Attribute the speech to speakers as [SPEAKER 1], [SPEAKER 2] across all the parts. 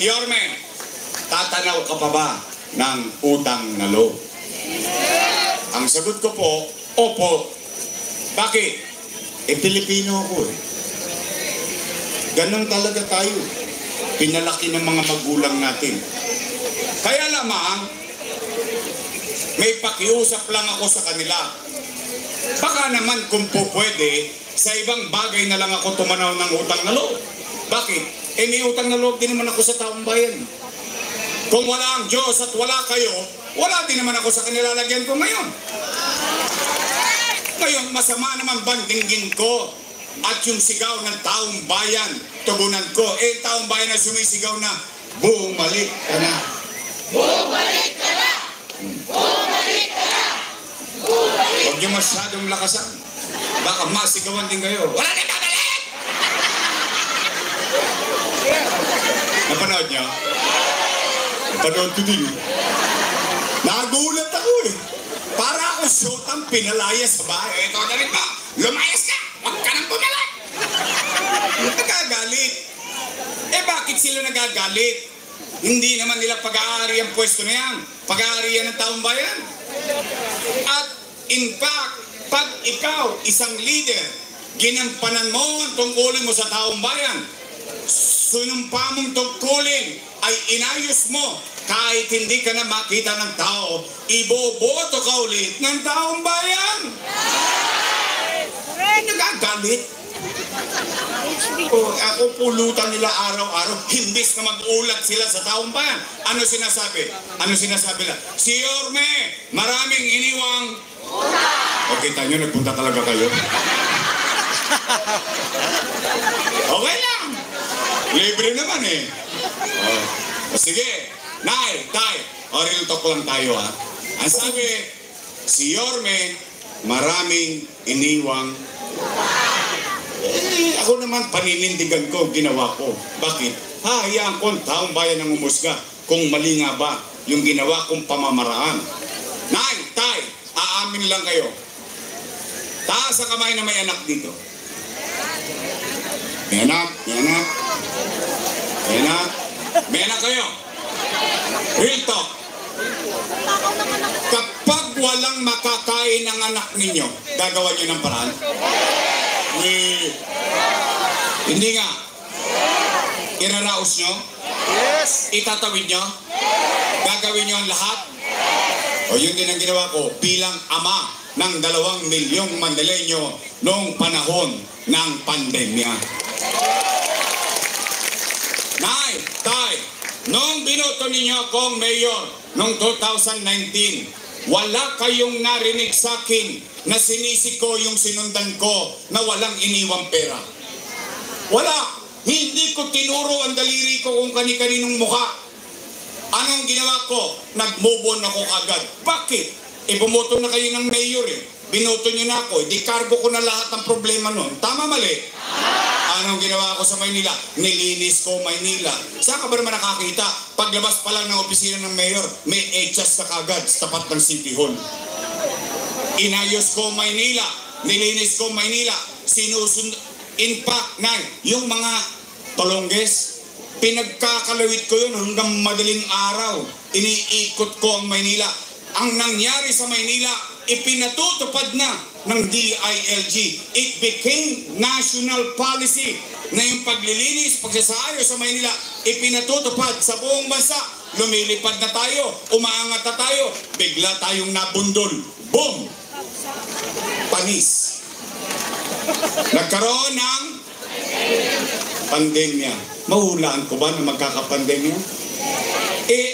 [SPEAKER 1] Yorme, tatanaw ka pa ba ng utang na loob? Ang sagot ko po, opo. Bakit? Pilipino ako eh. Ganon talaga tayo. Pinalaki ng mga magulang natin. Kaya lamang, may pakiusap lang ako sa kanila. Baka naman kung po pwede, sa ibang bagay na lang ako tumanaw ng utang na loob. Bakit? May utang na loob din naman ako sa taong bayan. Kung wala ang Diyos at wala kayo, wala din naman ako sa kanilalagyan ko ngayon. Ngayon, masama naman bandinggin ko at yung sigaw ng taong bayan, tugunan ko. Taong bayan na sumisigaw na, bumalik ka na.
[SPEAKER 2] Bumalik ka na! Bumalik ka na! Bumalik!
[SPEAKER 1] Huwag niyo masyadong lakasan. Baka masigawan din kayo. Wala din babalik! Napanood niyo? Napanood ko din. Nagulat ako eh. Para ako siyotang pinalaya sa bahay. Ito na rin mo. Lumayas ka! Huwag ka nang bumalik! Nagagalit. Bakit sila nagagalit? Hindi naman nila pag-aari ang pwesto na yan. Pag-aari yan ng taong bayan. At in fact, pag ikaw, isang leader, ginampanan mo ang tungkulin mo sa taong bayan, sunumpa mong tungkulin ay inayos mo, kahit hindi ka na makita ng tao, iboboto ka ulit ng taong bayan. Nagagalit. Ako pulutan nila araw-araw, himbis na mag-ulat sila sa taong bayan. Ano sinasabi? Ano sinasabi nila? Si Yorme, maraming iniwang o kita nyo, nagpunta talaga kayo. Okay lang. Libre naman eh. Sige, Nay, Tay, real talk lang tayo ha. Ang sabi, si Yorme, maraming iniwang ako naman paninindigan ko, ginawa ko. Bakit? Hayaan ko ang taong bayan ng umusga kung mali nga ba yung ginawa kong pamamaraan. Nay, Tay, aamin lang kayo. Taas sa kamay na may anak dito. May anak, may anak. May anak. May anak kayo. Real talk. Kapag walang makakain ng anak ninyo, gagawa nyo ng paraan? Hindi nga. Iraraos nyo?
[SPEAKER 2] Yes!
[SPEAKER 1] Itatawid nyo? Gagawin nyo ang lahat? O yun din ang ginawa ko bilang ama ng 2 milyong Mandalenyo noong panahon ng pandemya. Nay, Tay, noong binoto ninyo akong mayor noong 2019, wala kayong narinig sa akin na sinisiko yung sinundan ko na walang iniwang pera. Wala. Hindi ko tinuro ang daliri ko kung kani-kaninong mukha. Anong ginawa ko? Nag-move on ako agad. Bakit? Bumoto na kayo ng mayor eh. Binoto nyo na ako. Di cargo ko na lahat ng problema nun. Tama, mali? Anong ginawa ko sa Maynila? Nilinis ko Maynila. Saan ka ba naman nakakita? Paglabas pa lang ng opisina ng mayor, may echas na kagad sa tapat ng City Hall. Inayos ko Maynila, nilinis ko Maynila, in fact, yung mga tolongges, pinagkakalawit ko yun hanggang madaling araw. Iniikot ko ang Maynila. Ang nangyari sa Maynila, ipinatutupad na ng DILG. It became national policy na yung paglilinis, pagsasaayos sa Maynila, ipinatutupad sa buong bansa. Lumilipad na tayo, umaangat na tayo, bigla tayong nabundol. Boom! Panis. Nagkaroon ng pandemya. Mahulaan ko ba na magkakapandemya?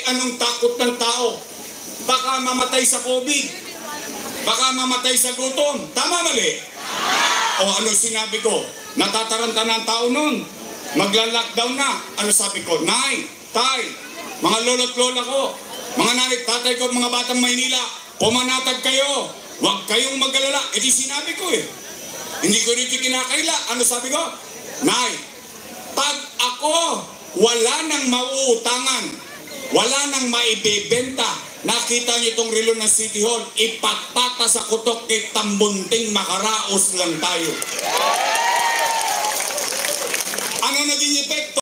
[SPEAKER 1] Anong takot ng tao? Baka mamatay sa COVID. Baka mamatay sa gutom. Tama, mali? O ano sinabi ko? Natataranta na ang tao nun. Magla-lockdown na. Ano sabi ko? Nay, Tay, mga lolo't lola ko, mga nanay, tatay ko, mga batang Maynila, pumanatag kayo. Huwag kayong mag-alala. Di sinabi ko eh. Hindi ko rin kinakaila. Ano sabi ko? Nay, pag ako wala nang mauutangan, wala nang maibebenta, nakita niyo itong relo ng City Hall, ipatata sa kutok kay tambunting makaraos lang tayo. Ano naging epekto?